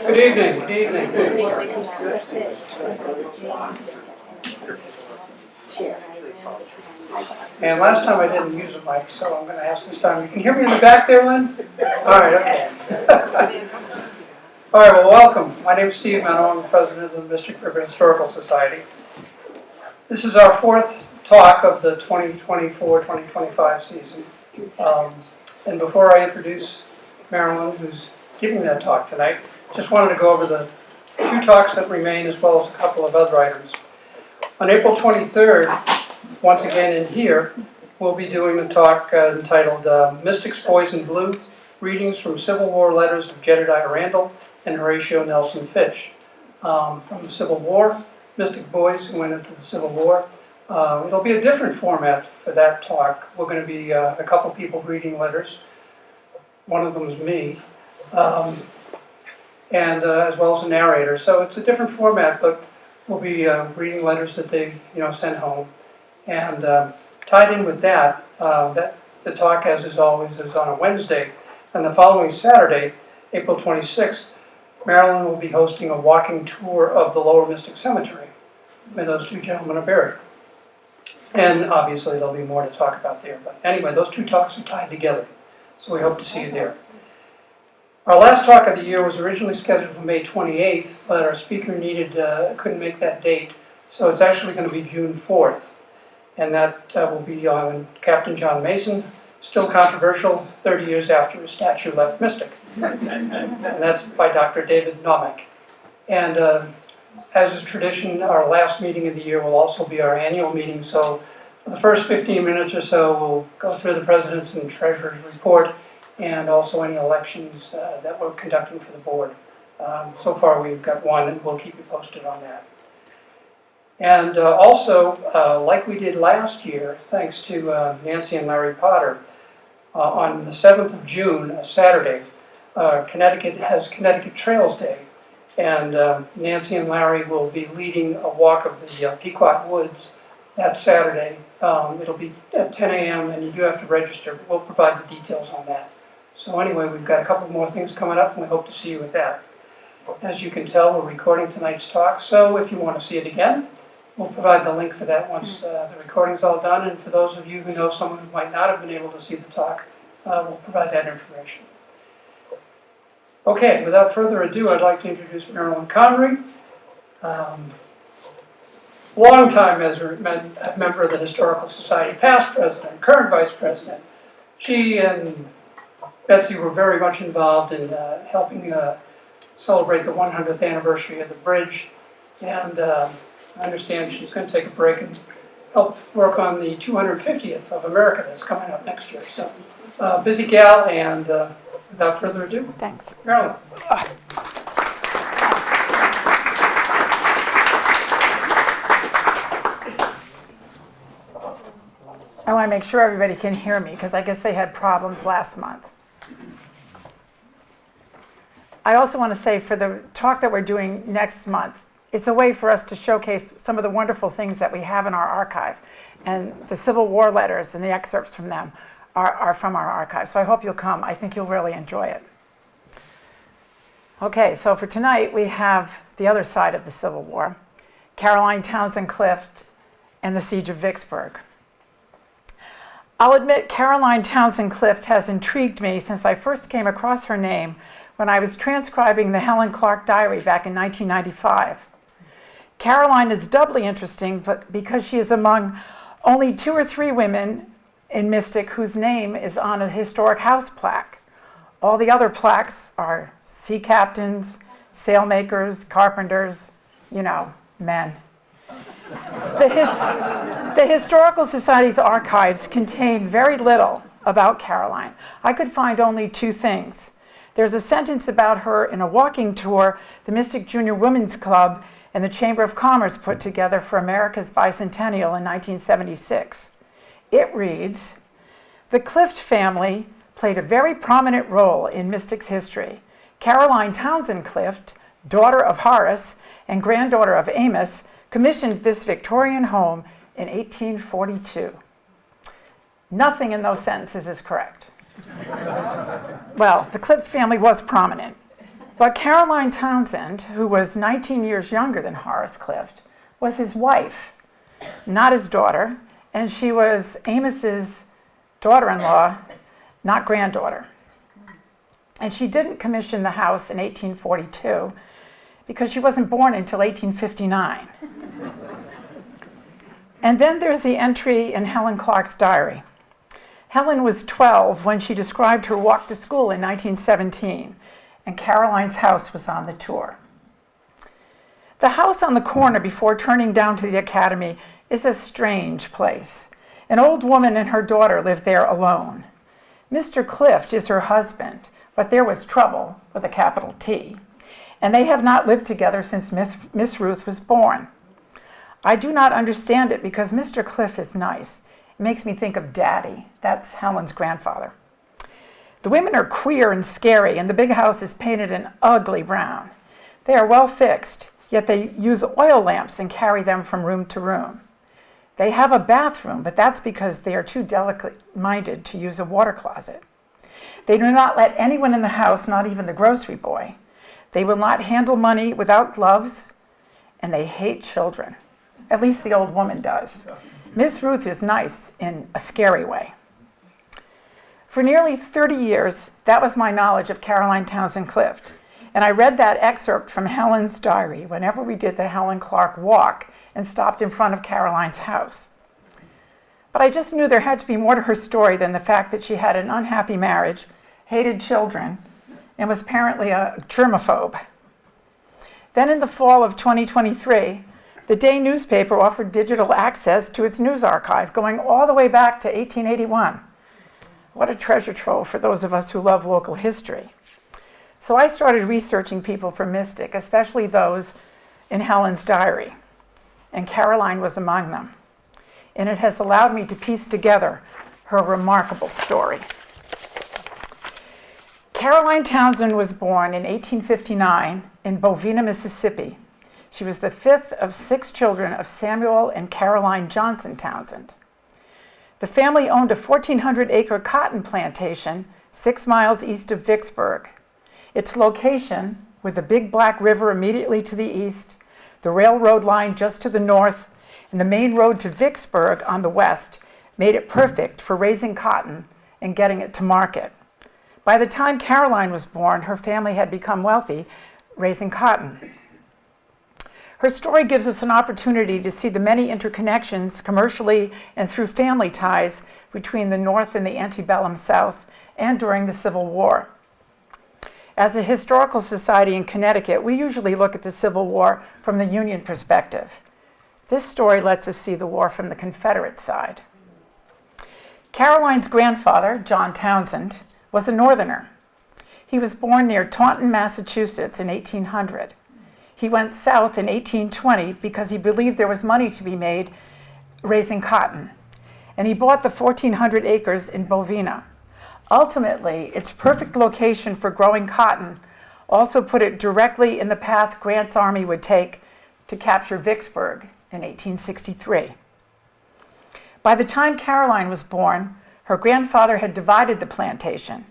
Good evening. Good evening. And last time I didn't use a mic, so I'm going to ask this time. You can hear me in the back there, Lynn? All right, okay. All right, well, welcome. My name is Steve Meno. I'm the president of the Mystic River Historical Society. This is our fourth talk of the 2024-2025 season. And before I introduce Marilyn, who's giving that talk tonight, just wanted to go over the two talks that remain as well as a couple of other items. On April 23rd, once again in here, we'll be doing a talk entitled Mystics, Boys in Blue, Readings from Civil War Letters of Jedediah Randall and Horatio Nelson Fish. From the Civil War, Mystic Boys who went into the Civil War. It'll be a different format for that talk. We're going to be a couple people reading letters. One of them is me, and as well as a narrator. So it's a different format, but we'll be reading letters that they, sent home. And tied in with that, the talk, as is always, is on a Wednesday. And the following Saturday, April 26th, Marilyn will be hosting a walking tour of the Lower Mystic Cemetery, where those two gentlemen are buried. And obviously there'll be more to talk about there. But anyway, those two talks are tied together. So we hope to see you there. Our last talk of the year was originally scheduled for May 28th, but our speaker couldn't make that date. So it's actually going to be June 4th. And that will be on Captain John Mason, still controversial 30 years after his statue left Mystic. And that's by Dr. David Nomek. And as is tradition, our last meeting of the year will also be our annual meeting. So for the first 15 minutes or so, we'll go through the President's and Treasurer's report and also any elections that we're conducting for the board. So far we've got one, and we'll keep you posted on that. And also, like we did last year, thanks to Nancy and Larry Potter, on the 7th of June, a Saturday, Connecticut has Connecticut Trails Day. And Nancy and Larry will be leading a walk of the Pequot Woods that Saturday. It'll be at 10 a.m. and you do have to register, but we'll provide the details on that. So anyway, we've got a couple more things coming up and we hope to see you with that. As you can tell, we're recording tonight's talk, so if you want to see it again, we'll provide the link for that once the recording's all done. And for those of you who know someone who might not have been able to see the talk, we'll provide that information. Okay, without further ado, I'd like to introduce Marilyn Comrie, longtime member of the Historical Society, past president, current vice president. She and Betsy were very much involved in helping celebrate the 100th anniversary of the bridge. And I understand she's going to take a break and help work on the 250th of America that's coming up next year. So, busy gal, and without further ado, thanks. Marilyn. I want to make sure everybody can hear me because I guess they had problems last month. I also want to say for the talk that we're doing next month, it's a way for us to showcase some of the wonderful things that we have in our archive. And the Civil War letters and the excerpts from them are from our archive. So I hope you'll come. I think you'll really enjoy it. Okay, so for tonight, we have the other side of the Civil War, Caroline Townsend Clift and the Siege of Vicksburg. I'll admit Caroline Townsend Clift has intrigued me since I first came across her name when I was transcribing the Helen Clark Diary back in 1995. Caroline is doubly interesting because she is among only 2 or 3 women in Mystic whose name is on a historic house plaque. All the other plaques are sea captains, sailmakers, carpenters, men. The Historical Society's archives contain very little about Caroline. I could find only 2 things. There's a sentence about her in a walking tour the Mystic Junior Women's Club and the Chamber of Commerce put together for America's bicentennial in 1976. It reads, "The Clift family played a very prominent role in Mystic's history. Caroline Townsend Clift, daughter of Horace and granddaughter of Amos, commissioned this Victorian home in 1842. Nothing in those sentences is correct. Well, the Clift family was prominent. But Caroline Townsend, who was 19 years younger than Horace Clift, was his wife, not his daughter, and she was Amos's daughter-in-law, not granddaughter. And she didn't commission the house in 1842 because she wasn't born until 1859. And then there's the entry in Helen Clark's diary. Helen was 12 when she described her walk to school in 1917, and Caroline's house was on the tour. The house on the corner before turning down to the academy is a strange place. An old woman and her daughter live there alone. Mr. Clift is her husband, but there was trouble with a capital T, and they have not lived together since Miss Ruth was born. I do not understand it because Mr. Clift is nice. It makes me think of Daddy. That's Helen's grandfather. The women are queer and scary, and the big house is painted an ugly brown. They are well fixed, yet they use oil lamps and carry them from room to room. They have a bathroom, but that's because they are too delicate-minded to use a water closet. They do not let anyone in the house, not even the grocery boy. They will not handle money without gloves, and they hate children. At least the old woman does. Miss Ruth is nice in a scary way. For nearly 30 years, that was my knowledge of Caroline Townsend Clift. And I read that excerpt from Helen's diary whenever we did the Helen Clark walk and stopped in front of Caroline's house. But I just knew there had to be more to her story than the fact that she had an unhappy marriage, hated children, and was apparently a germaphobe. Then in the fall of 2023, the Day newspaper offered digital access to its news archive going all the way back to 1881. What a treasure trove for those of us who love local history. So I started researching people from Mystic, especially those in Helen's diary, and Caroline was among them. And it has allowed me to piece together her remarkable story. Caroline Townsend was born in 1859 in Bovina, Mississippi. She was the fifth of 6 children of Samuel and Caroline Johnson Townsend. The family owned a 1,400-acre cotton plantation 6 miles east of Vicksburg. Its location, with the Big Black River immediately to the east, the railroad line just to the north, and the main road to Vicksburg on the west, made it perfect for raising cotton and getting it to market. By the time Caroline was born, her family had become wealthy raising cotton. Her story gives us an opportunity to see the many interconnections commercially and through family ties between the North and the antebellum South and during the Civil War. As a historical society in Connecticut, we usually look at the Civil War from the Union perspective. This story lets us see the war from the Confederate side. Caroline's grandfather, John Townsend, was a Northerner. He was born near Taunton, Massachusetts in 1800. He went south in 1820 because he believed there was money to be made raising cotton, and he bought the 1,400 acres in Bovina. Ultimately, its perfect location for growing cotton also put it directly in the path Grant's army would take to capture Vicksburg in 1863. By the time Caroline was born, her grandfather had divided the plantation.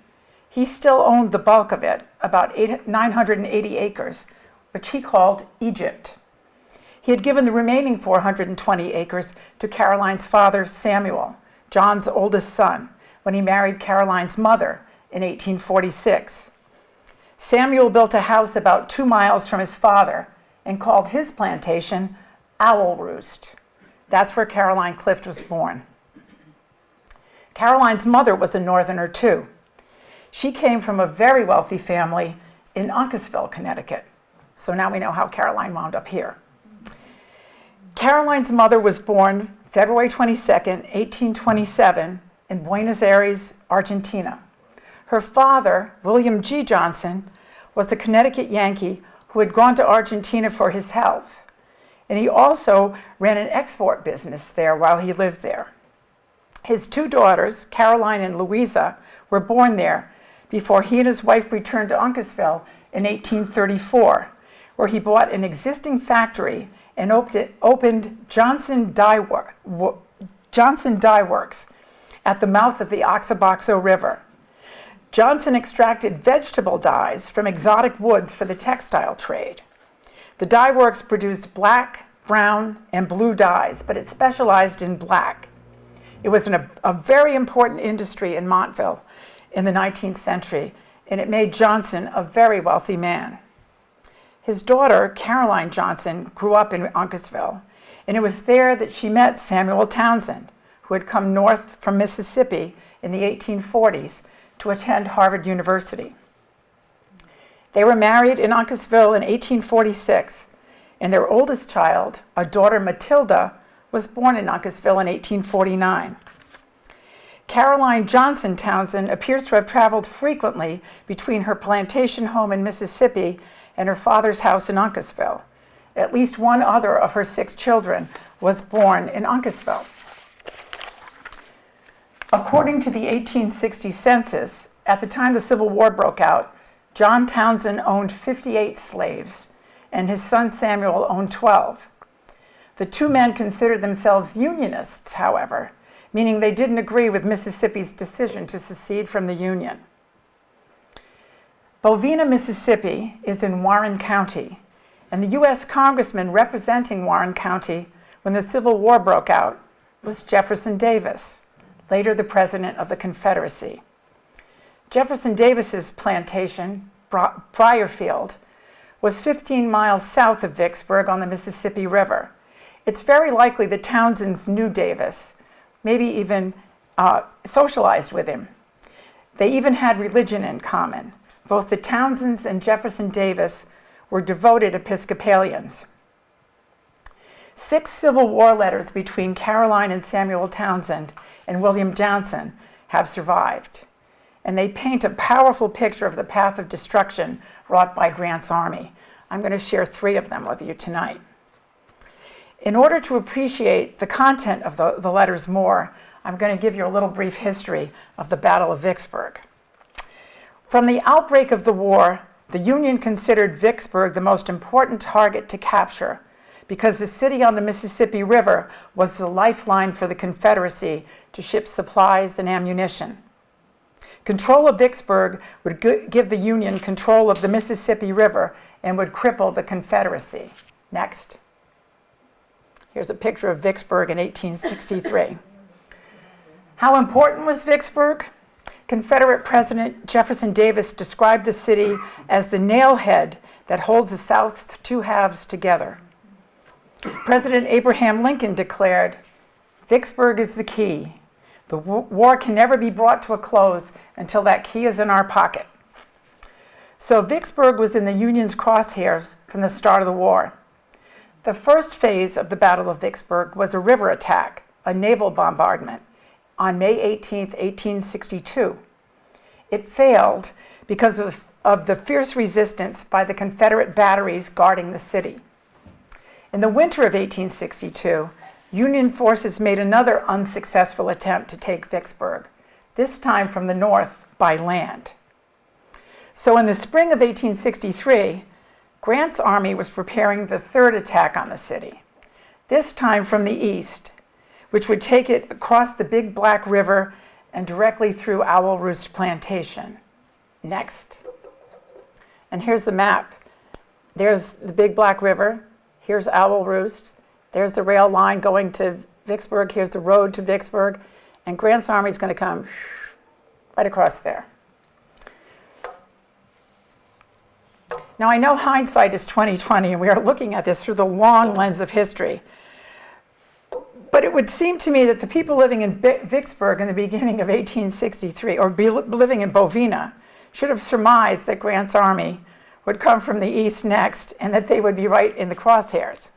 He still owned the bulk of it, about 980 acres, which he called Egypt. He had given the remaining 420 acres to Caroline's father, Samuel, John's oldest son, when he married Caroline's mother in 1846. Samuel built a house about 2 miles from his father and called his plantation Owl Roost. That's where Caroline Clift was born. Caroline's mother was a Northerner too. She came from a very wealthy family in Uncasville, Connecticut. So now we know how Caroline wound up here. Caroline's mother was born February 22nd, 1827, in Buenos Aires, Argentina. Her father, William G. Johnson, was a Connecticut Yankee who had gone to Argentina for his health. And he also ran an export business there while he lived there. His 2 daughters, Caroline and Louisa, were born there before he and his wife returned to Uncasville in 1834, where he bought an existing factory and opened Johnson Dye Works at the mouth of the Oxaboxo River. Johnson extracted vegetable dyes from exotic woods for the textile trade. The dye works produced black, brown, and blue dyes, but it specialized in black. It was a very important industry in Montville in the 19th century, and it made Johnson a very wealthy man. His daughter, Caroline Johnson, grew up in Uncasville, and it was there that she met Samuel Townsend, who had come north from Mississippi in the 1840s to attend Harvard University. They were married in Uncasville in 1846, and their oldest child, a daughter Matilda, was born in Uncasville in 1849. Caroline Johnson Townsend appears to have traveled frequently between her plantation home in Mississippi and her father's house in Uncasville. At least one other of her 6 children was born in Uncasville. According to the 1860 census, at the time the Civil War broke out, John Townsend owned 58 slaves, and his son Samuel owned 12. The 2 men considered themselves Unionists, however, meaning they didn't agree with Mississippi's decision to secede from the Union. Bovina, Mississippi is in Warren County, and the U.S. Congressman representing Warren County when the Civil War broke out was Jefferson Davis, later the President of the Confederacy. Jefferson Davis's plantation, Briarfield, was 15 miles south of Vicksburg on the Mississippi River. It's very likely that Townsend's knew Davis, maybe even socialized with him. They even had religion in common. Both the Townsends and Jefferson Davis were devoted Episcopalians. 6 Civil War letters between Caroline and Samuel Townsend and William Johnson have survived, and they paint a powerful picture of the path of destruction wrought by Grant's army. I'm going to share 3 of them with you tonight. In order to appreciate the content of the letters more, I'm going to give you a little brief history of the Battle of Vicksburg. From the outbreak of the war, the Union considered Vicksburg the most important target to capture because the city on the Mississippi River was the lifeline for the Confederacy to ship supplies and ammunition. Control of Vicksburg would give the Union control of the Mississippi River and would cripple the Confederacy. Next. Here's a picture of Vicksburg in 1863. How important was Vicksburg? Confederate President Jefferson Davis described the city as the nailhead that holds the South's 2 halves together. President Abraham Lincoln declared, "Vicksburg is the key. The war can never be brought to a close until that key is in our pocket." So Vicksburg was in the Union's crosshairs from the start of the war. The first phase of the Battle of Vicksburg was a river attack, a naval bombardment, on May 18, 1862. It failed because of the fierce resistance by the Confederate batteries guarding the city. In the winter of 1862, Union forces made another unsuccessful attempt to take Vicksburg, this time from the north by land. So in the spring of 1863, Grant's army was preparing the 3rd attack on the city, this time from the east, which would take it across the Big Black River and directly through Owl Roost Plantation. Next. And here's the map. There's the Big Black River. Here's Owl Roost. There's the rail line going to Vicksburg. Here's the road to Vicksburg. And Grant's army is going to come right across there. Now, I know hindsight is 20/20, and we are looking at this through the long lens of history. But it would seem to me that the people living in Vicksburg in the beginning of 1863, or living in Bovina, should have surmised that Grant's army would come from the east next, and that they would be right in the crosshairs.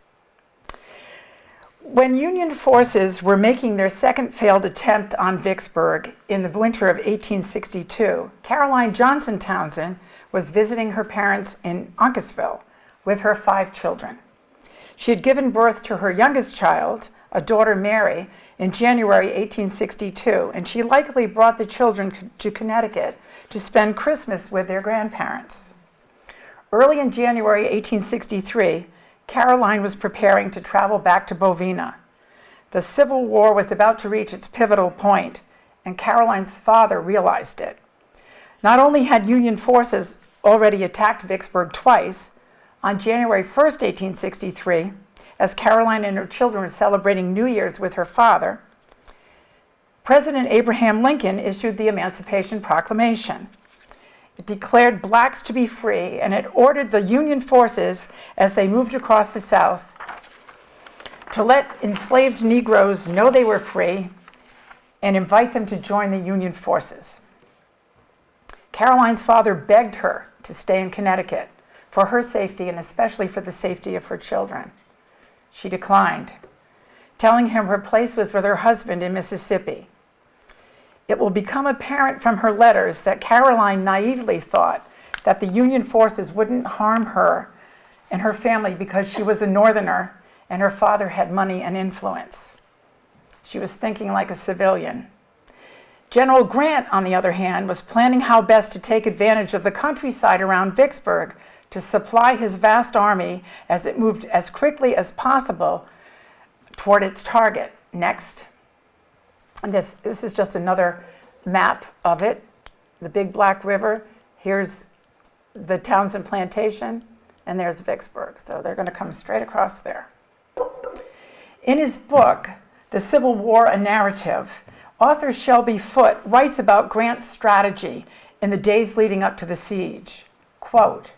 When Union forces were making their second failed attempt on Vicksburg in the winter of 1862, Caroline Johnson Townsend was visiting her parents in Uncasville with her 5 children. She had given birth to her youngest child, a daughter Mary, in January 1862, and she likely brought the children to Connecticut to spend Christmas with their grandparents. Early in January 1863, Caroline was preparing to travel back to Bovina. The Civil War was about to reach its pivotal point, and Caroline's father realized it. Not only had Union forces already attacked Vicksburg twice, on January 1st, 1863, as Caroline and her children were celebrating New Year's with her father, President Abraham Lincoln issued the Emancipation Proclamation. It declared blacks to be free, and it ordered the Union forces, as they moved across the South, to let enslaved Negroes know they were free and invite them to join the Union forces. Caroline's father begged her to stay in Connecticut for her safety and especially for the safety of her children. She declined, telling him her place was with her husband in Mississippi. It will become apparent from her letters that Caroline naively thought that the Union forces wouldn't harm her and her family because she was a Northerner and her father had money and influence. She was thinking like a civilian. General Grant, on the other hand, was planning how best to take advantage of the countryside around Vicksburg to supply his vast army as it moved as quickly as possible toward its target. Next. And this is just another map of it. The Big Black River. Here's the Townsend Plantation, and there's Vicksburg. So they're going to come straight across there. In his book, The Civil War, A Narrative, author Shelby Foote writes about Grant's strategy in the days leading up to the siege. Quote,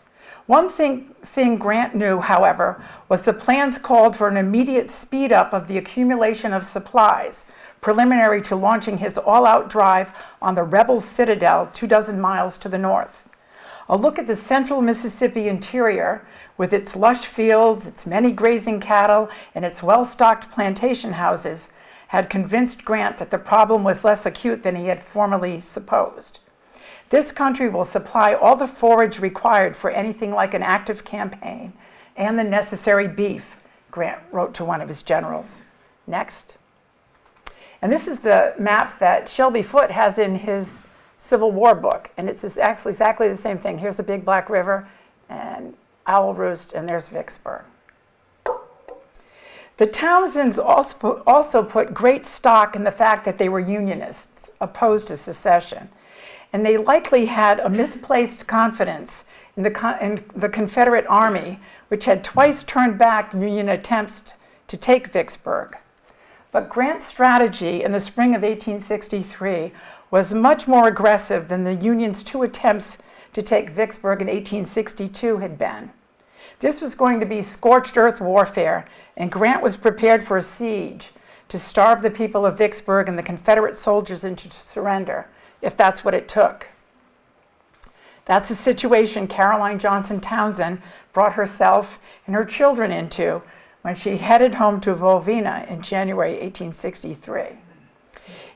"One thing Grant knew, however, was the plans called for an immediate speed up of the accumulation of supplies, preliminary to launching his all-out drive on the rebel citadel 24 miles to the north. A look at the central Mississippi interior, with its lush fields, its many grazing cattle, and its well-stocked plantation houses, had convinced Grant that the problem was less acute than he had formerly supposed. This country will supply all the forage required for anything like an active campaign and the necessary beef," Grant wrote to one of his generals. Next. And this is the map that Shelby Foote has in his Civil War book, and it's exactly the same thing. Here's the Big Black River and Owl Roost, and there's Vicksburg. The Townsends also put great stock in the fact that they were Unionists, opposed to secession, and they likely had a misplaced confidence in the Confederate Army, which had twice turned back Union attempts to take Vicksburg. But Grant's strategy in the spring of 1863 was much more aggressive than the Union's two attempts to take Vicksburg in 1862 had been. This was going to be scorched earth warfare, and Grant was prepared for a siege to starve the people of Vicksburg and the Confederate soldiers into surrender, if that's what it took. That's the situation Caroline Johnson Townsend brought herself and her children into when she headed home to Bovina in January 1863.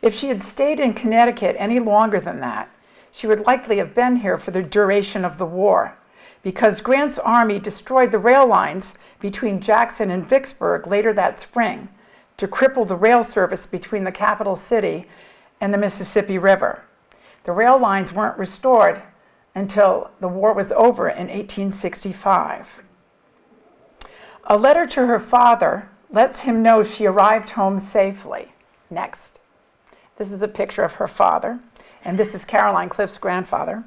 If she had stayed in Connecticut any longer than that, she would likely have been here for the duration of the war, because Grant's army destroyed the rail lines between Jackson and Vicksburg later that spring to cripple the rail service between the capital city and the Mississippi River. The rail lines weren't restored until the war was over in 1865. A letter to her father lets him know she arrived home safely. Next. This is a picture of her father, and this is Caroline Clift's grandfather.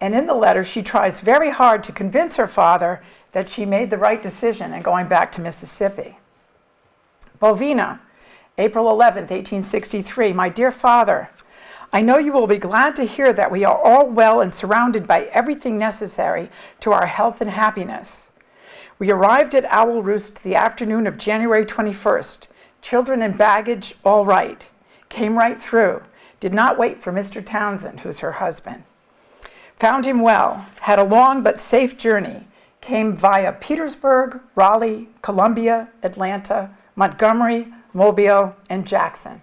And in the letter, she tries very hard to convince her father that she made the right decision in going back to Mississippi. Bovina, April 11th, 1863. My dear father, I know you will be glad to hear that we are all well and surrounded by everything necessary to our health and happiness. We arrived at Owl Roost the afternoon of January 21st. Children and baggage, all right. Came right through. Did not wait for Mr. Townsend, who's her husband. Found him well, had a long but safe journey, came via Petersburg, Raleigh, Columbia, Atlanta, Montgomery, Mobile, and Jackson.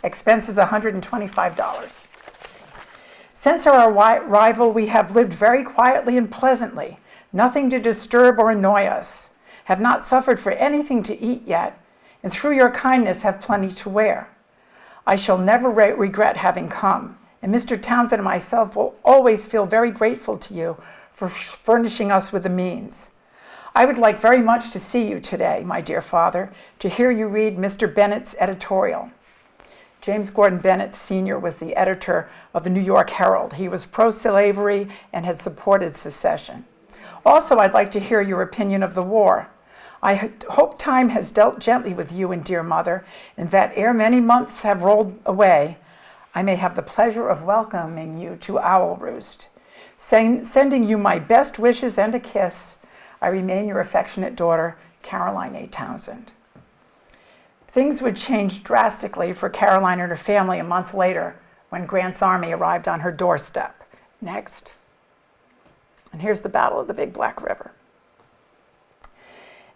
Expenses $125. Since our arrival, we have lived very quietly and pleasantly, nothing to disturb or annoy us, have not suffered for anything to eat yet, and through your kindness have plenty to wear. I shall never regret having come, and Mr. Townsend and myself will always feel very grateful to you for furnishing us with the means. I would like very much to see you today, my dear father, to hear you read Mr. Bennett's editorial. James Gordon Bennett Sr. was the editor of the New York Herald. He was pro-slavery and had supported secession. Also, I'd like to hear your opinion of the war. I hope time has dealt gently with you and dear mother, and that ere many months have rolled away, I may have the pleasure of welcoming you to Owl Roost. Sending you my best wishes and a kiss, I remain your affectionate daughter, Caroline A. Townsend. Things would change drastically for Caroline and her family a month later when Grant's army arrived on her doorstep. Next. And here's the Battle of the Big Black River.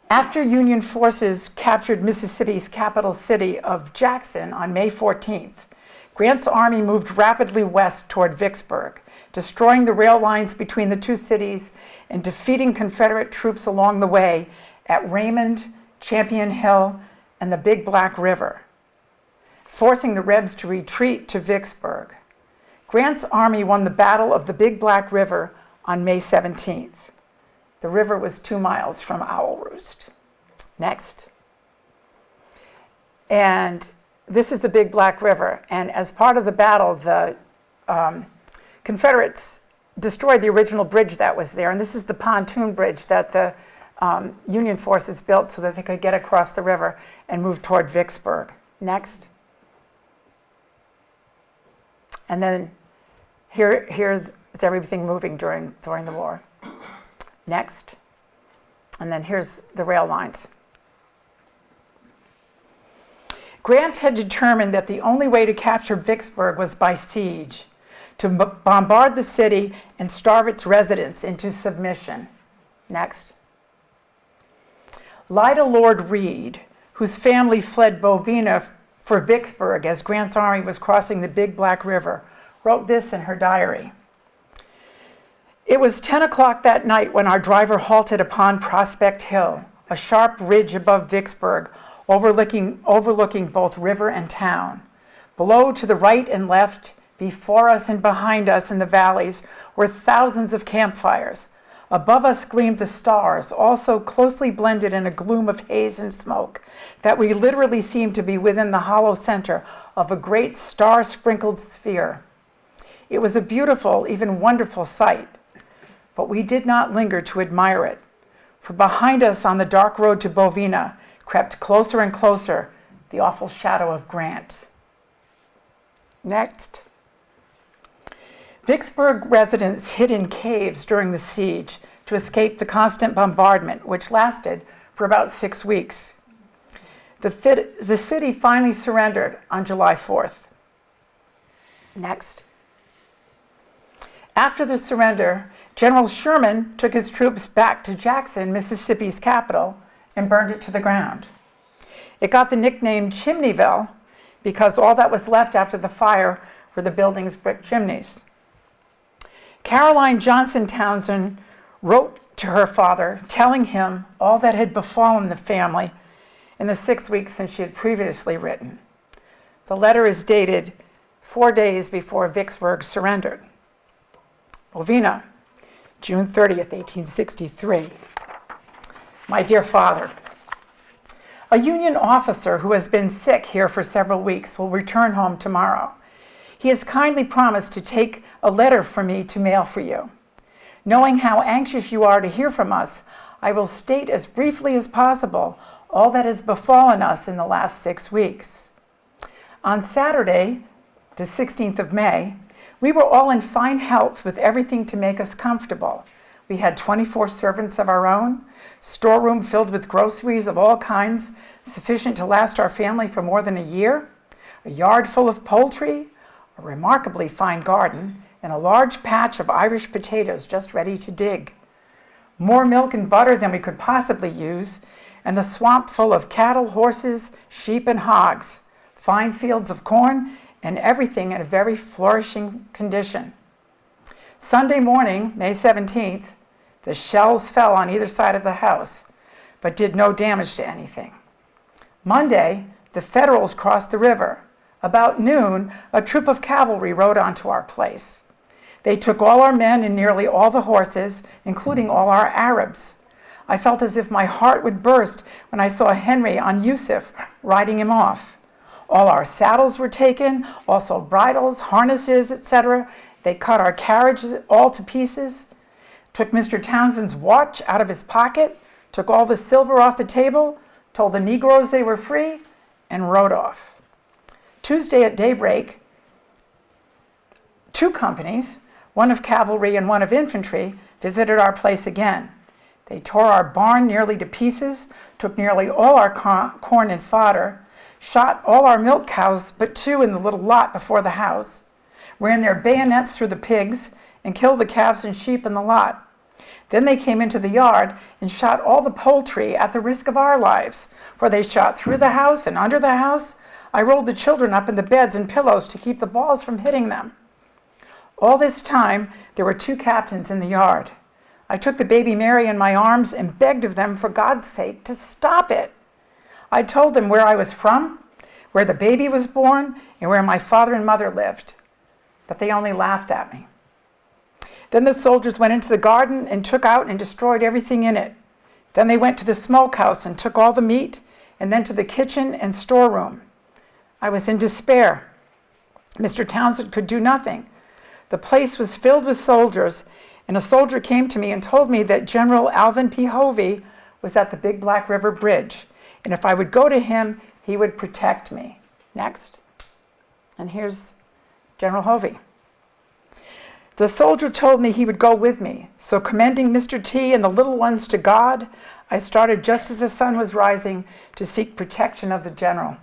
After Union forces captured Mississippi's capital city of Jackson on May 14th, Grant's army moved rapidly west toward Vicksburg, destroying the rail lines between the two cities and defeating Confederate troops along the way at Raymond, Champion Hill, and the Big Black River, forcing the Rebs to retreat to Vicksburg. Grant's army won the Battle of the Big Black River on May 17th. The river was 2 miles from Owl Roost. Next. And this is the Big Black River. And as part of the battle, the Confederates destroyed the original bridge that was there. And this is the pontoon bridge that the Union forces built so that they could get across the river and move toward Vicksburg. Next. And then here's everything moving during the war. Next. And then here's the rail lines. Grant had determined that the only way to capture Vicksburg was by siege, to bombard the city and starve its residents into submission. Next. Lida Lord Reed, whose family fled Bovina for Vicksburg as Grant's army was crossing the Big Black River, wrote this in her diary. It was 10 o'clock that night when our driver halted upon Prospect Hill, a sharp ridge above Vicksburg, overlooking both river and town. Below, to the right and left, before us and behind us in the valleys, were thousands of campfires. Above us gleamed the stars, also closely blended in a gloom of haze and smoke, that we literally seemed to be within the hollow center of a great star-sprinkled sphere. It was a beautiful, even wonderful sight, but we did not linger to admire it, for behind us on the dark road to Bovina crept closer and closer the awful shadow of Grant. Next. Vicksburg residents hid in caves during the siege to escape the constant bombardment, which lasted for about 6 weeks. The city finally surrendered on July 4th. Next. After the surrender, General Sherman took his troops back to Jackson, Mississippi's capital, and burned it to the ground. It got the nickname Chimneyville because all that was left after the fire were the building's brick chimneys. Caroline Johnson Townsend wrote to her father, telling him all that had befallen the family in the 6 weeks since she had previously written. The letter is dated 4 days before Vicksburg surrendered. Bovina, June 30th, 1863. My dear father, a Union officer who has been sick here for several weeks will return home tomorrow. He has kindly promised to take a letter for me to mail for you. Knowing how anxious you are to hear from us, I will state as briefly as possible all that has befallen us in the last 6 weeks. On Saturday, the 16th of May, we were all in fine health with everything to make us comfortable. We had 24 servants of our own, storeroom filled with groceries of all kinds, sufficient to last our family for more than a year, a yard full of poultry, a remarkably fine garden, and a large patch of Irish potatoes just ready to dig. More milk and butter than we could possibly use, and the swamp full of cattle, horses, sheep, and hogs, fine fields of corn, and everything in a very flourishing condition. Sunday morning, May 17th, the shells fell on either side of the house, but did no damage to anything. Monday, the Federals crossed the river. About noon, a troop of cavalry rode onto our place. They took all our men and nearly all the horses, including all our Arabs. I felt as if my heart would burst when I saw Henry on Yusuf riding him off. All our saddles were taken, also bridles, harnesses, etc. They cut our carriages all to pieces, took Mr. Townsend's watch out of his pocket, took all the silver off the table, told the Negroes they were free, and rode off. Tuesday at daybreak, 2 companies, one of cavalry and one of infantry, visited our place again. They tore our barn nearly to pieces, took nearly all our corn and fodder, shot all our milk cows but 2 in the little lot before the house, ran their bayonets through the pigs, and killed the calves and sheep in the lot. Then they came into the yard and shot all the poultry at the risk of our lives, for they shot through the house and under the house. I rolled the children up in the beds and pillows to keep the balls from hitting them. All this time, there were 2 captains in the yard. I took the baby Mary in my arms and begged of them, for God's sake, to stop it. I told them where I was from, where the baby was born, and where my father and mother lived. But they only laughed at me. Then the soldiers went into the garden and took out and destroyed everything in it. Then they went to the smokehouse and took all the meat, and then to the kitchen and storeroom. I was in despair. Mr. Townsend could do nothing. The place was filled with soldiers, and a soldier came to me and told me that General Alvin P. Hovey was at the Big Black River Bridge, and if I would go to him, he would protect me. Next. And here's General Hovey. The soldier told me he would go with me, so commending Mr. T and the little ones to God, I started just as the sun was rising to seek protection of the general.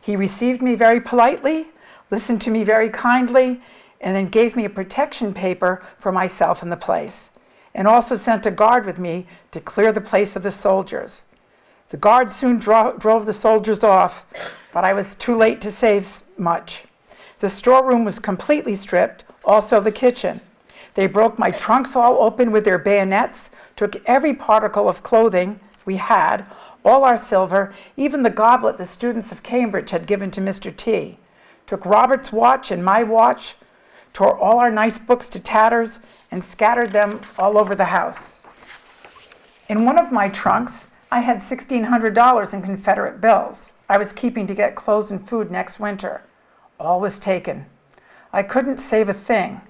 He received me very politely, listened to me very kindly, and then gave me a protection paper for myself and the place, and also sent a guard with me to clear the place of the soldiers. The guard soon drove the soldiers off, but I was too late to save much. The storeroom was completely stripped, also the kitchen. They broke my trunks all open with their bayonets, took every particle of clothing we had, all our silver, even the goblet the students of Cambridge had given to Mr. T, took Robert's watch and my watch, tore all our nice books to tatters, and scattered them all over the house. In one of my trunks, I had $1,600 in Confederate bills I was keeping to get clothes and food next winter. All was taken. I couldn't save a thing.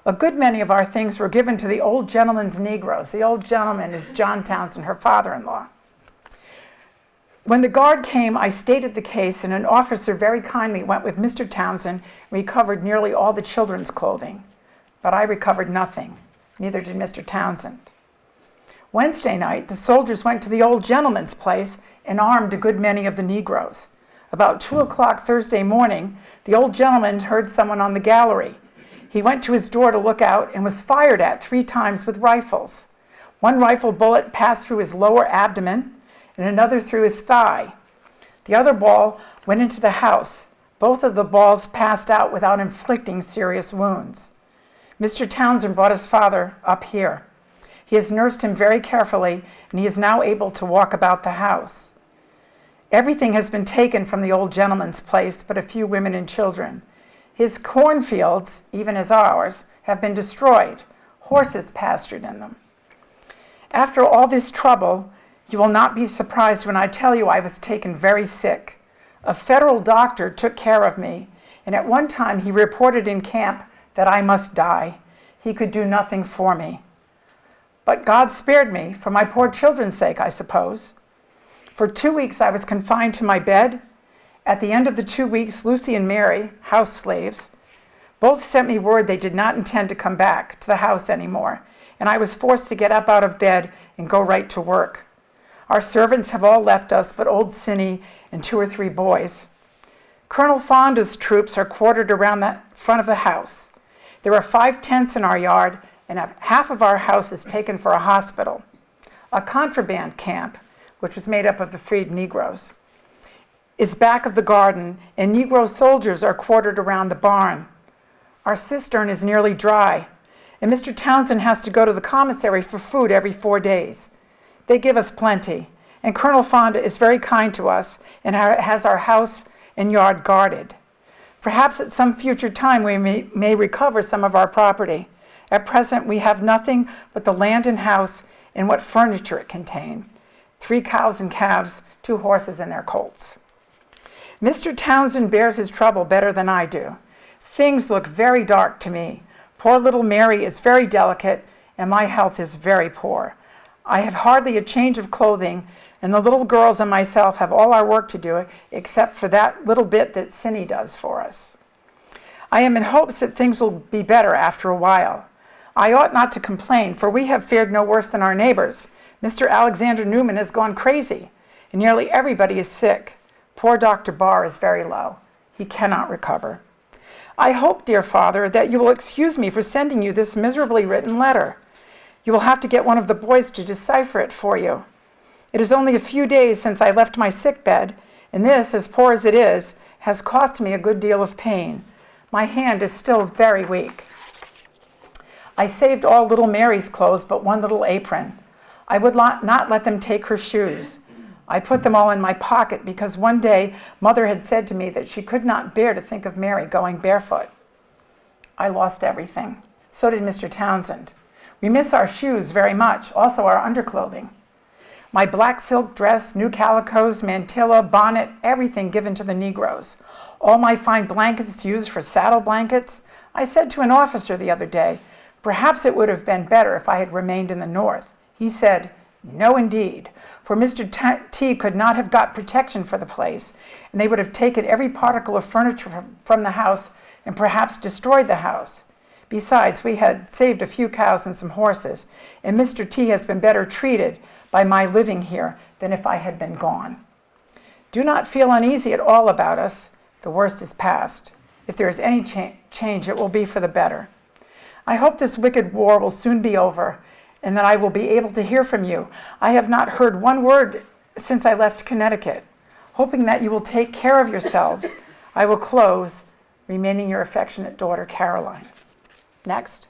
A good many of our things were given to the old gentleman's Negroes. The old gentleman is John Townsend, her father-in-law. When the guard came, I stated the case, and an officer very kindly went with Mr. Townsend and recovered nearly all the children's clothing. But I recovered nothing. Neither did Mr. Townsend. Wednesday night, the soldiers went to the old gentleman's place and armed a good many of the Negroes. About 2 o'clock Thursday morning, the old gentleman heard someone on the gallery. He went to his door to look out and was fired at 3 times with rifles. One rifle bullet passed through his lower abdomen and another through his thigh. The other ball went into the house. Both of the balls passed out without inflicting serious wounds. Mr. Townsend brought his father up here. He has nursed him very carefully, and he is now able to walk about the house. Everything has been taken from the old gentleman's place, but a few women and children. His cornfields, even as ours, have been destroyed. Horses pastured in them. After all this trouble, you will not be surprised when I tell you I was taken very sick. A federal doctor took care of me, and at one time he reported in camp that I must die. He could do nothing for me. But God spared me, for my poor children's sake, I suppose. For 2 weeks I was confined to my bed. At the end of the 2 weeks, Lucy and Mary, house slaves, both sent me word they did not intend to come back to the house anymore, and I was forced to get up out of bed and go right to work. Our servants have all left us, but old Cindy and 2 or 3 boys. Colonel Fonda's troops are quartered around the front of the house. There are 5 tents in our yard, and half of our house is taken for a hospital. A contraband camp, which was made up of the freed Negroes, is back of the garden, and Negro soldiers are quartered around the barn. Our cistern is nearly dry, and Mr. Townsend has to go to the commissary for food every 4 days. They give us plenty, and Colonel Fonda is very kind to us and has our house and yard guarded. Perhaps at some future time we may recover some of our property. At present, we have nothing but the land and house and what furniture it contained. 3 cows and calves, 2 horses and their colts. Mr. Townsend bears his trouble better than I do. Things look very dark to me. Poor little Mary is very delicate, and my health is very poor. I have hardly a change of clothing, and the little girls and myself have all our work to do except for that little bit that Cindy does for us. I am in hopes that things will be better after a while. I ought not to complain, for we have fared no worse than our neighbors. Mr. Alexander Newman has gone crazy, and nearly everybody is sick. Poor Dr. Barr is very low. He cannot recover. I hope, dear Father, that you will excuse me for sending you this miserably written letter. You will have to get one of the boys to decipher it for you. It is only a few days since I left my sick bed, and this, as poor as it is, has cost me a good deal of pain. My hand is still very weak. I saved all little Mary's clothes but one little apron. I would not let them take her shoes. I put them all in my pocket because one day Mother had said to me that she could not bear to think of Mary going barefoot. I lost everything. So did Mr. Townsend. We miss our shoes very much, also our underclothing. My black silk dress, new calicos, mantilla, bonnet, everything given to the Negroes. All my fine blankets used for saddle blankets. I said to an officer the other day, perhaps it would have been better if I had remained in the North. He said, no indeed, for Mr. T could not have got protection for the place, and they would have taken every particle of furniture from the house and perhaps destroyed the house. Besides, we had saved a few cows and some horses, and Mr. T has been better treated by my living here than if I had been gone. Do not feel uneasy at all about us. The worst is past. If there is any change, it will be for the better. I hope this wicked war will soon be over, and that I will be able to hear from you. I have not heard one word since I left Connecticut. Hoping that you will take care of yourselves, I will close, remaining your affectionate daughter, Caroline. Next.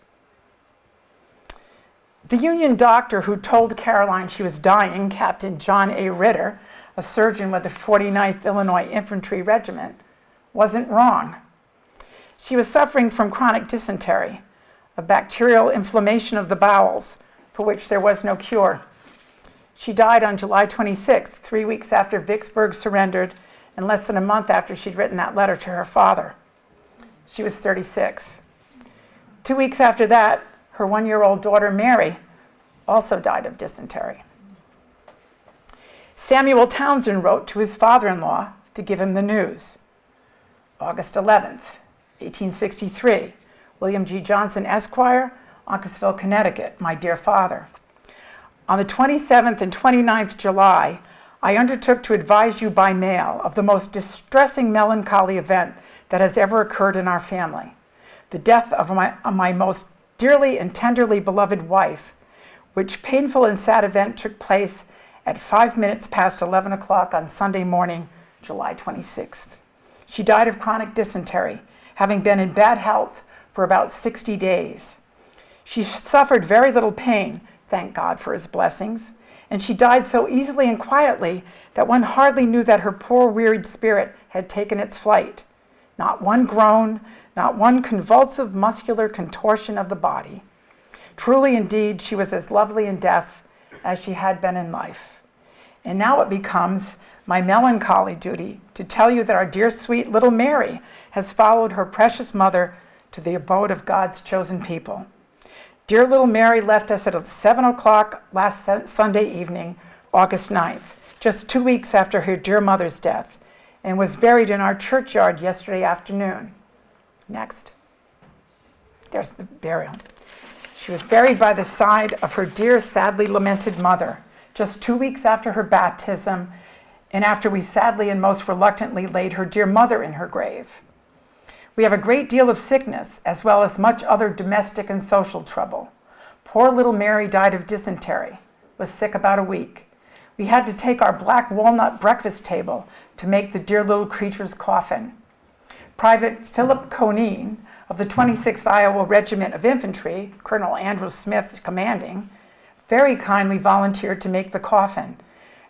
The Union doctor who told Caroline she was dying, Captain John A. Ritter, a surgeon with the 49th Illinois Infantry Regiment, wasn't wrong. She was suffering from chronic dysentery, a bacterial inflammation of the bowels, for which there was no cure. She died on July 26th, 3 weeks after Vicksburg surrendered, and less than a month after she'd written that letter to her father. She was 36. 2 weeks after that, her 1-year-old daughter, Mary, also died of dysentery. Samuel Townsend wrote to his father-in-law to give him the news. August 11th, 1863, William G. Johnson, Esquire, Uncasville, Connecticut, my dear father. On the 27th and 29th July, I undertook to advise you by mail of the most distressing melancholy event that has ever occurred in our family, the death of my most dearly and tenderly beloved wife, which painful and sad event took place at 5 minutes past 11 o'clock on Sunday morning, July 26th. She died of chronic dysentery, having been in bad health for about 60 days. She suffered very little pain, thank God for his blessings, and she died so easily and quietly that one hardly knew that her poor wearied spirit had taken its flight. Not one groan, not one convulsive muscular contortion of the body. Truly, indeed, she was as lovely in death as she had been in life. And now it becomes my melancholy duty to tell you that our dear sweet little Mary has followed her precious mother to the abode of God's chosen people. Dear little Mary left us at 7 o'clock last Sunday evening, August 9th, just 2 weeks after her dear mother's death, and was buried in our churchyard yesterday afternoon. Next. There's the burial. She was buried by the side of her dear, sadly lamented mother, just 2 weeks after her baptism, and after we sadly and most reluctantly laid her dear mother in her grave. We have a great deal of sickness, as well as much other domestic and social trouble. Poor little Mary died of dysentery, was sick about a week. We had to take our black walnut breakfast table to make the dear little creature's coffin. Private Philip Coneen of the 26th Iowa Regiment of Infantry, Colonel Andrew Smith commanding, very kindly volunteered to make the coffin,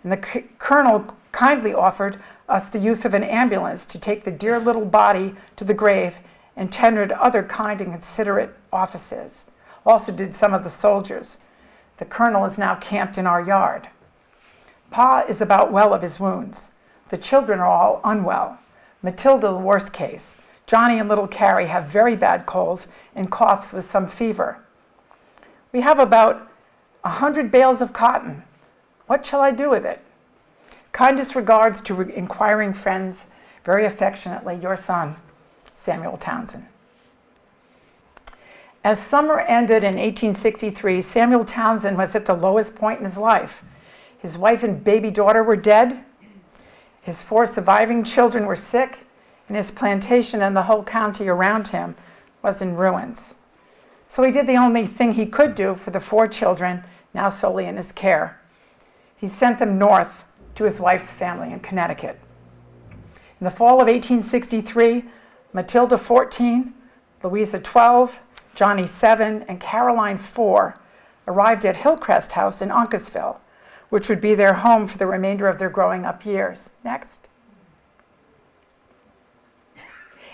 and the colonel kindly offered us the use of an ambulance to take the dear little body to the grave, and tendered other kind and considerate offices. Also did some of the soldiers. The colonel is now camped in our yard. Pa is about well of his wounds. The children are all unwell. Matilda, the worst case. Johnny and little Carrie have very bad colds and coughs with some fever. We have about 100 bales of cotton. What shall I do with it? Kindest regards to inquiring friends, very affectionately, your son, Samuel Townsend. As summer ended in 1863, Samuel Townsend was at the lowest point in his life. His wife and baby daughter were dead. His 4 surviving children were sick, and his plantation and the whole county around him was in ruins. So he did the only thing he could do for the 4 children, now solely in his care. He sent them north to his wife's family in Connecticut. In the fall of 1863, Matilda, 14, Louisa, 12, Johnny, 7, and Caroline, 4, arrived at Hillcrest House in Uncasville, which would be their home for the remainder of their growing up years. Next.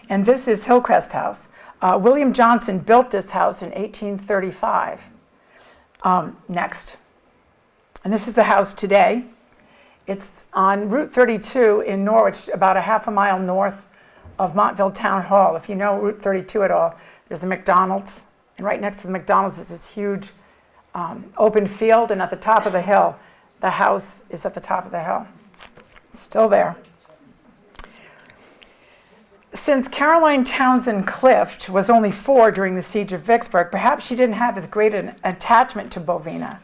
And this is Hillcrest House. William Johnson built this house in 1835. Next. And this is the house today. It's on Route 32 in Norwich, about a half a mile north of Montville Town Hall. If you know Route 32 at all, there's a McDonald's, and right next to the McDonald's is this huge open field, and at the top of the hill, the house is at the top of the hill. It's still there. Since Caroline Townsend Clift was only 4 during the siege of Vicksburg, perhaps she didn't have as great an attachment to Bovina.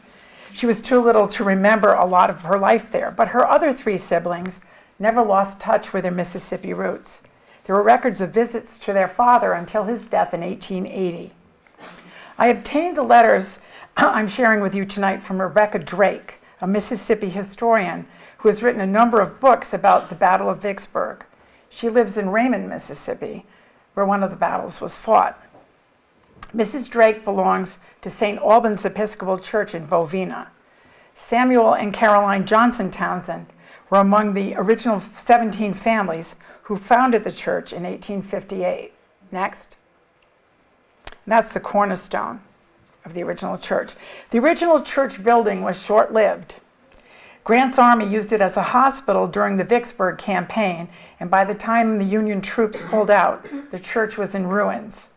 She was too little to remember a lot of her life there, but her other 3 siblings never lost touch with their Mississippi roots. There were records of visits to their father until his death in 1880. I obtained the letters I'm sharing with you tonight from Rebecca Drake, a Mississippi historian who has written a number of books about the Battle of Vicksburg. She lives in Raymond, Mississippi, where one of the battles was fought. Mrs. Drake belongs to St. Albans Episcopal Church in Bovina. Samuel and Caroline Johnson Townsend were among the original 17 families who founded the church in 1858. Next. And that's the cornerstone of the original church. The original church building was short-lived. Grant's army used it as a hospital during the Vicksburg campaign, and by the time the Union troops pulled out, the church was in ruins.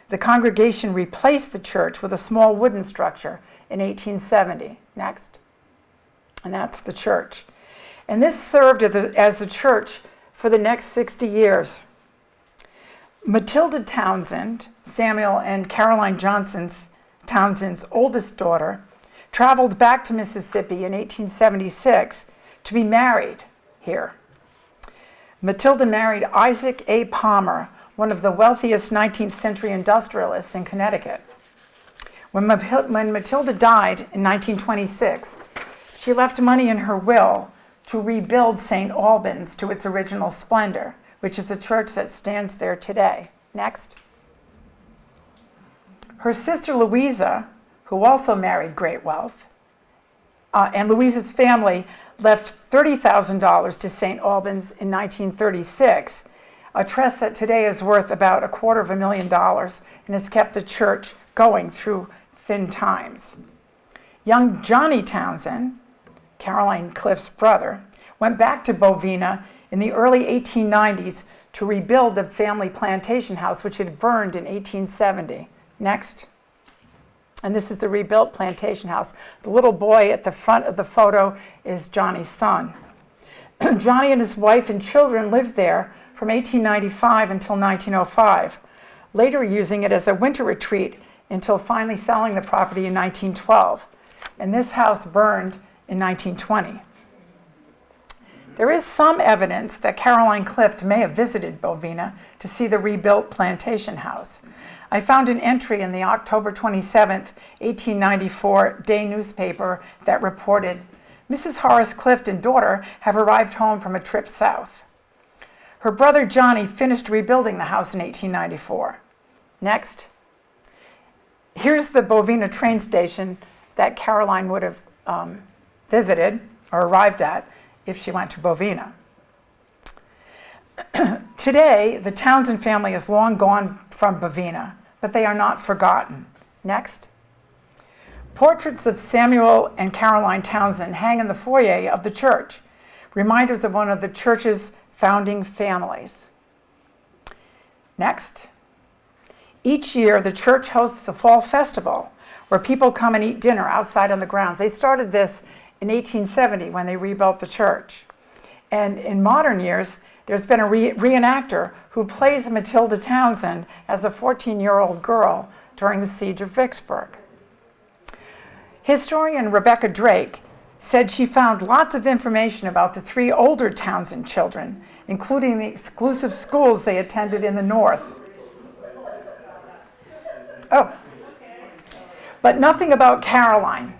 The congregation replaced the church with a small wooden structure in 1870. Next. And that's the church. And this served as the church for the next 60 years. Matilda Townsend, Samuel and Caroline Townsend's oldest daughter, traveled back to Mississippi in 1876 to be married here. Matilda married Isaac A. Palmer, one of the wealthiest 19th century industrialists in Connecticut. When Matilda died in 1926, she left money in her will to rebuild St. Albans to its original splendor, which is the church that stands there today. Next. Her sister Louisa, who also married great wealth, and Louisa's family left $30,000 to St. Albans in 1936, a trust that today is worth about $250,000 and has kept the church going through thin times. Young Johnny Townsend, Caroline Clift's brother, went back to Bovina in the early 1890s to rebuild the family plantation house, which had burned in 1870. Next. And this is the rebuilt plantation house. The little boy at the front of the photo is Johnny's son. Johnny and his wife and children lived there from 1895 until 1905, later using it as a winter retreat until finally selling the property in 1912. And this house burned in 1920. There is some evidence that Caroline Clift may have visited Bovina to see the rebuilt plantation house. I found an entry in the October 27th, 1894 day newspaper that reported, Mrs. Horace Clift and daughter have arrived home from a trip south. Her brother Johnny finished rebuilding the house in 1894. Next. Here's the Bovina train station that Caroline would have visited or arrived at if she went to Bovina. Today, the Townsend family is long gone from Bovina, but they are not forgotten. Next. Portraits of Samuel and Caroline Townsend hang in the foyer of the church, reminders of one of the church's founding families. Next. Each year, the church hosts a fall festival where people come and eat dinner outside on the grounds. They started this in 1870 when they rebuilt the church. And in modern years, there's been a reenactor who plays Matilda Townsend as a 14-year-old girl during the siege of Vicksburg. Historian Rebecca Drake said she found lots of information about the 3 older Townsend children, including the exclusive schools they attended in the North. Oh, but nothing about Caroline.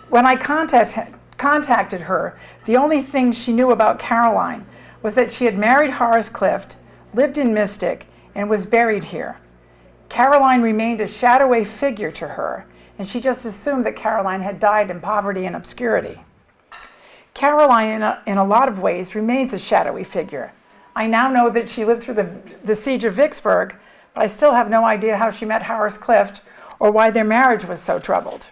When I contacted her, the only thing she knew about Caroline was that she had married Horace Clift, lived in Mystic, and was buried here. Caroline remained a shadowy figure to her, and she just assumed that Caroline had died in poverty and obscurity. Caroline, in a lot of ways, remains a shadowy figure. I now know that she lived through the siege of Vicksburg, but I still have no idea how she met Horace Clift or why their marriage was so troubled.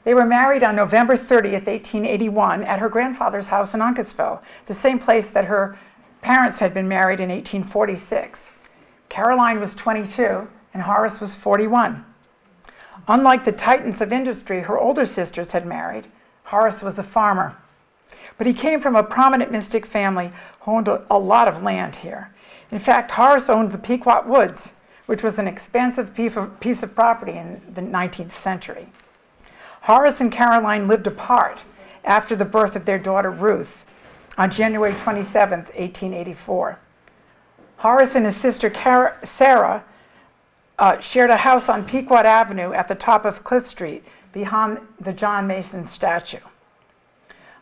They were married on November 30th, 1881, at her grandfather's house in Uncasville, the same place that her parents had been married in 1846. Caroline was 22 and Horace was 41. Unlike the titans of industry her older sisters had married, Horace was a farmer. But he came from a prominent Mystic family who owned a lot of land here. In fact, Horace owned the Pequot Woods, which was an expansive piece of property in the 19th century. Horace and Caroline lived apart after the birth of their daughter Ruth on January 27, 1884. Horace and his sister Sarah shared a house on Pequot Avenue at the top of Cliff Street behind the John Mason statue.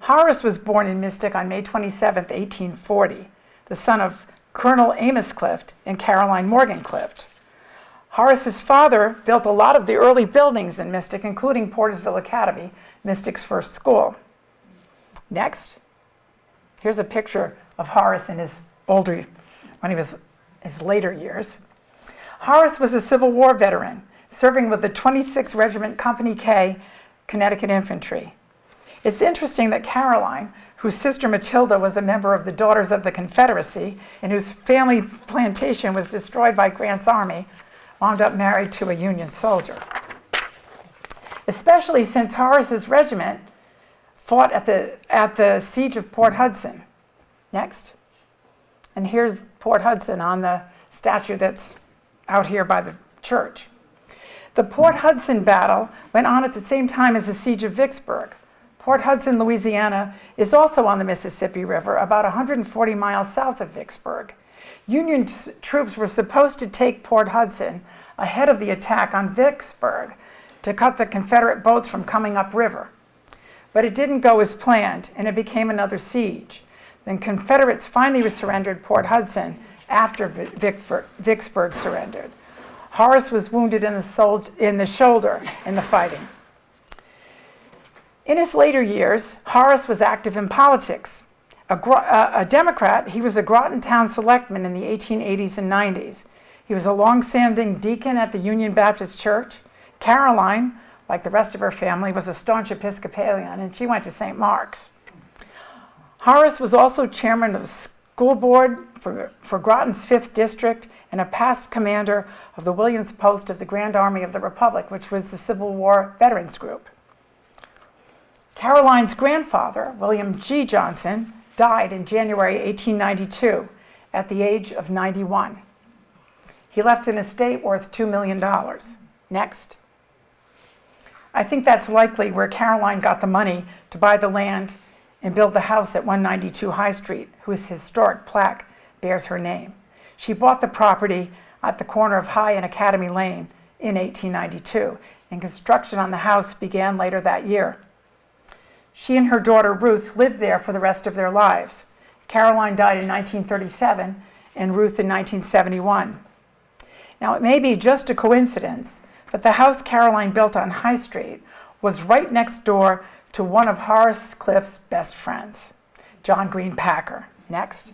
Horace was born in Mystic on May 27, 1840, the son of Colonel Amos Clift and Caroline Morgan Clift. Horace's father built a lot of the early buildings in Mystic, including Portersville Academy, Mystic's first school. Next, here's a picture of Horace in his later years. Horace was a Civil War veteran, serving with the 26th Regiment Company K, Connecticut Infantry. It's interesting that Caroline, whose sister Matilda was a member of the Daughters of the Confederacy and whose family plantation was destroyed by Grant's army, wound up married to a Union soldier. Especially since Horace's regiment fought at the siege of Port Hudson. Next. And here's Port Hudson on the statue that's out here by the church. The Port Hudson battle went on at the same time as the siege of Vicksburg. Port Hudson, Louisiana, is also on the Mississippi River, about 140 miles south of Vicksburg. Union troops were supposed to take Port Hudson ahead of the attack on Vicksburg to cut the Confederate boats from coming upriver. But it didn't go as planned, and it became another siege. The Confederates finally surrendered Port Hudson after Vicksburg surrendered. Horace was wounded in the shoulder in the fighting. In his later years, Horace was active in politics. A Democrat, he was a Groton town selectman in the 1880s and 90s. He was a long-standing deacon at the Union Baptist Church. Caroline, like the rest of her family, was a staunch Episcopalian, and she went to St. Mark's. Horace was also chairman of the school board for Groton's 5th District and a past commander of the Williams Post of the Grand Army of the Republic, which was the Civil War Veterans Group. Caroline's grandfather, William G. Johnson, died in January 1892 at the age of 91. He left an estate worth $2 million. Next. I think that's likely where Caroline got the money to buy the land and build the house at 192 High Street, whose historic plaque bears her name. She bought the property at the corner of High and Academy Lane in 1892, and construction on the house began later that year. She and her daughter Ruth lived there for the rest of their lives. Caroline died in 1937 and Ruth in 1971. Now, it may be just a coincidence, but the house Caroline built on High Street was right next door to one of Horace Clift's best friends, John Green Packer. Next.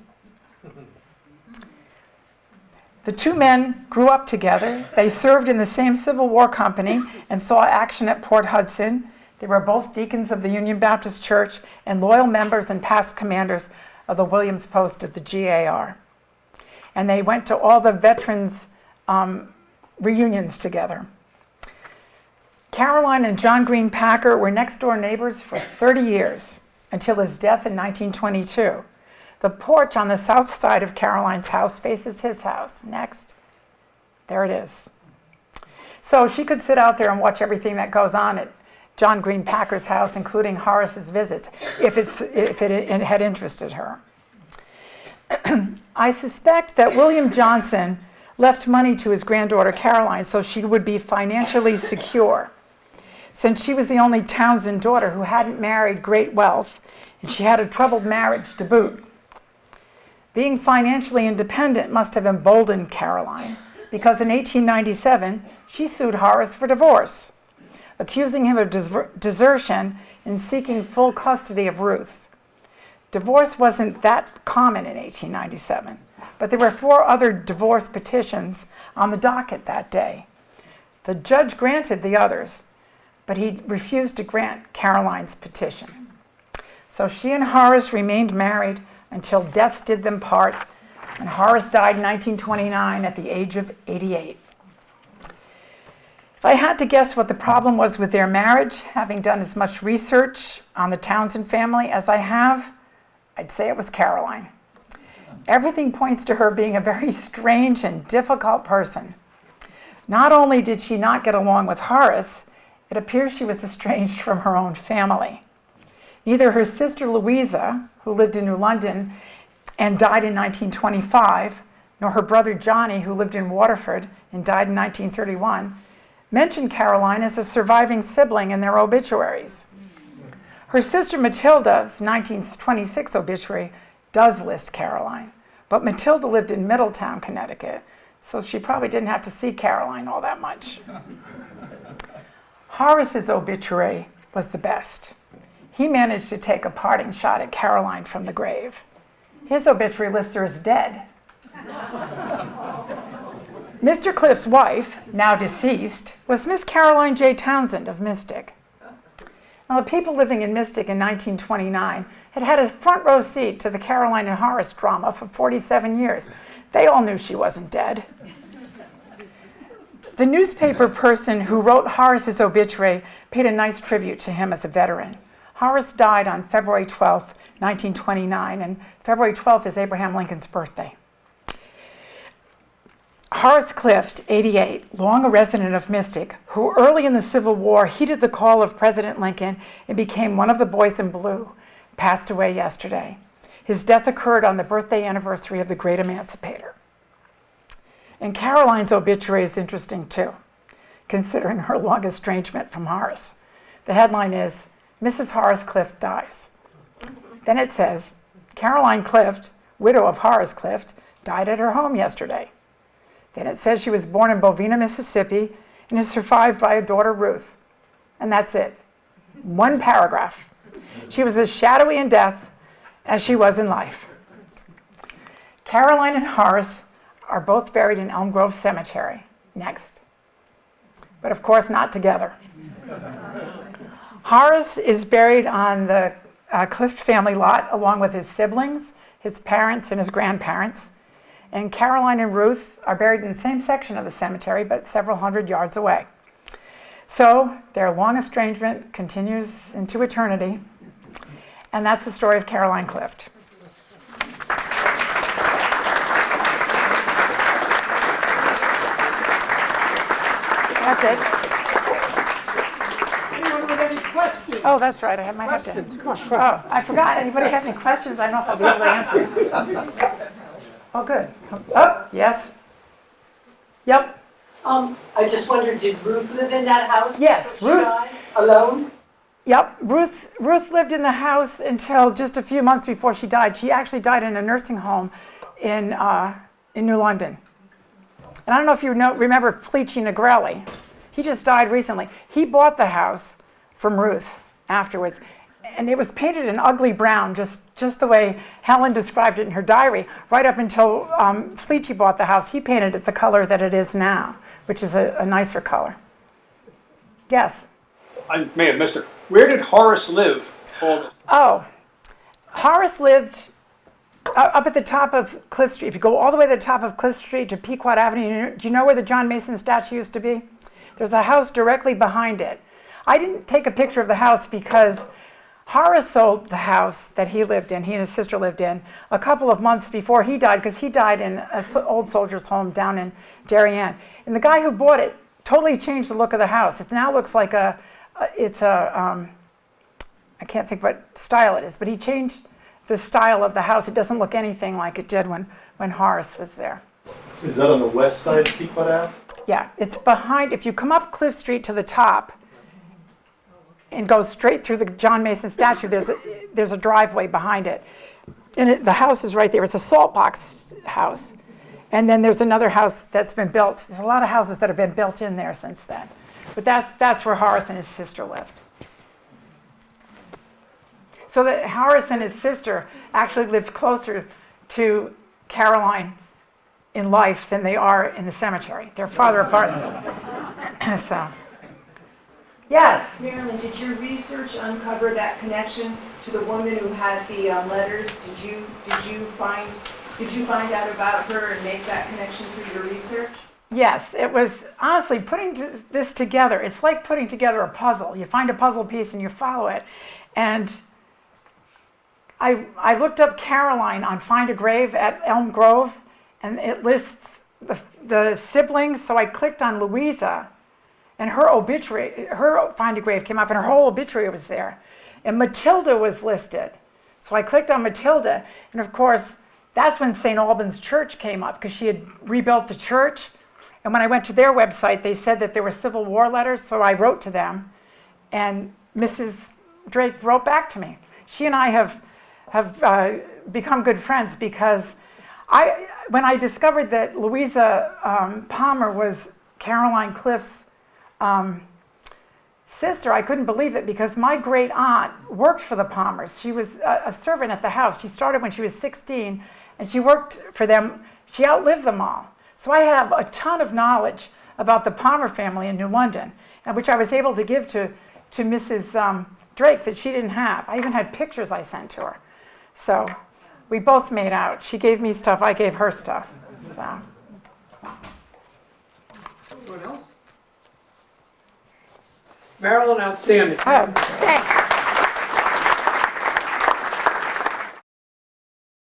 The two men grew up together. They served in the same Civil War company and saw action at Port Hudson. They were both deacons of the Union Baptist Church and loyal members and past commanders of the Williams Post of the GAR. and they went to all the veterans' reunions together. Caroline and John Green Packer were next-door neighbors for 30 years, until his death in 1922. The porch on the south side of Caroline's house faces his house. Next. There it is. So she could sit out there and watch everything that goes on at John Green Packer's house, including Horace's visits, if it had interested her. I suspect that William Johnson left money to his granddaughter Caroline so she would be financially secure, since she was the only Townsend daughter who hadn't married great wealth, and she had a troubled marriage to boot. Being financially independent must have emboldened Caroline, because in 1897, she sued Horace for divorce, accusing him of desertion and seeking full custody of Ruth. Divorce wasn't that common in 1897, but there were 4 other divorce petitions on the docket that day. The judge granted the others, but he refused to grant Caroline's petition. So she and Horace remained married until death did them part, and Horace died in 1929 at the age of 88. If I had to guess what the problem was with their marriage, having done as much research on the Townsend family as I have, I'd say it was Caroline. Everything points to her being a very strange and difficult person. Not only did she not get along with Horace, it appears she was estranged from her own family. Neither her sister Louisa, who lived in New London and died in 1925, nor her brother Johnny, who lived in Waterford and died in 1931, mentioned Caroline as a surviving sibling in their obituaries. Her sister Matilda's 1926 obituary does list Caroline, but Matilda lived in Middletown, Connecticut, so she probably didn't have to see Caroline all that much. Horace's obituary was the best. He managed to take a parting shot at Caroline from the grave. His obituary lists her as dead. Mr. Clift's wife, now deceased, was Miss Caroline J. Townsend of Mystic. Now, the people living in Mystic in 1929 had had a front row seat to the Caroline and Horace drama for 47 years. They all knew she wasn't dead. The newspaper person who wrote Horace's obituary paid a nice tribute to him as a veteran. Horace died on February 12, 1929, and February 12th is Abraham Lincoln's birthday. Horace Clift, 88, long a resident of Mystic, who early in the Civil War heeded the call of President Lincoln and became one of the boys in blue, passed away yesterday. His death occurred on the birthday anniversary of the great emancipator. And Caroline's obituary is interesting too, considering her long estrangement from Horace. The headline is, Mrs. Horace Clift dies. Then it says, Caroline Clift, widow of Horace Clift, died at her home yesterday. Then it says she was born in Bovina, Mississippi, and is survived by a daughter, Ruth. And that's it. One paragraph. She was as shadowy in death as she was in life. Caroline and Horace are both buried in Elm Grove Cemetery. Next. But of course, not together. Horace is buried on the Clift family lot along with his siblings, his parents, and his grandparents. And Caroline and Ruth are buried in the same section of the cemetery, but several hundred yards away. So their long estrangement continues into eternity. And that's the story of Caroline Clift. That's it. Anyone with any questions? Oh, that's right. I might have to. Questions? Come on. Oh, I forgot. Anybody have any questions? I don't know if I'll be able to answer. Oh, good. Oh, yes. Yep. I just wondered, did Ruth live in that house? Yes, before she Ruth- died? Alone? Yep. Ruth lived in the house until just a few months before she died. She actually died in a nursing home in New London. And I don't know if you remember Fleechy Negrelli. He just died recently. He bought the house from Ruth afterwards. And it was painted an ugly brown, just the way Helen described it in her diary, right up until Fleechy bought the house. He painted it the color that it is now, which is a nicer color. Yes? I may have missed it. Where did Horace live all this? Oh, Horace lived up at the top of Cliff Street. If you go all the way to the top of Cliff Street to Pequot Avenue, do you know where the John Mason statue used to be? There's a house directly behind it. I didn't take a picture of the house because Horace sold the house that he lived in, he and his sister lived in, a couple of months before he died, because he died in an old soldier's home down in Darien. And the guy who bought it totally changed the look of the house. It now looks like I can't think what style it is, but he changed the style of the house. It doesn't look anything like it did when Horace was there. Is that on the west side of Pequot Ave? Yeah, it's behind, if you come up Cliff Street to the top and go straight through the John Mason statue, there's a driveway behind it. And the house is right there. It's a salt box house. And then there's another house that's been built. There's a lot of houses that have been built in there since then. But that's where Horace and his sister lived. So that Horace and his sister actually lived closer to Caroline in life than they are in the cemetery. They're farther apart in the cemetery. So, yes? Marilyn, did your research uncover that connection to the woman who had the letters? Did you find out about her and make that connection through your research? Yes, it was honestly putting this together. It's like putting together a puzzle. You find a puzzle piece and you follow it. And I looked up Caroline on Find a Grave at Elm Grove, and it lists the siblings. So I clicked on Louisa, and her obituary, her Find a Grave came up, and her whole obituary was there. And Matilda was listed. So I clicked on Matilda, and of course, that's when St. Albans Church came up, because she had rebuilt the church. And when I went to their website, they said that there were Civil War letters, so I wrote to them, and Mrs. Drake wrote back to me. She and I have become good friends, because when I discovered that Louisa Palmer was Caroline Clift's sister, I couldn't believe it, because my great aunt worked for the Palmers. She was a servant at the house. She started when she was 16, and she worked for them. She outlived them all. So I have a ton of knowledge about the Palmer family in New London, and which I was able to give to Mrs. Drake that she didn't have. I even had pictures I sent to her. So we both made out. She gave me stuff, I gave her stuff. So. Anyone else? Marilyn, outstanding.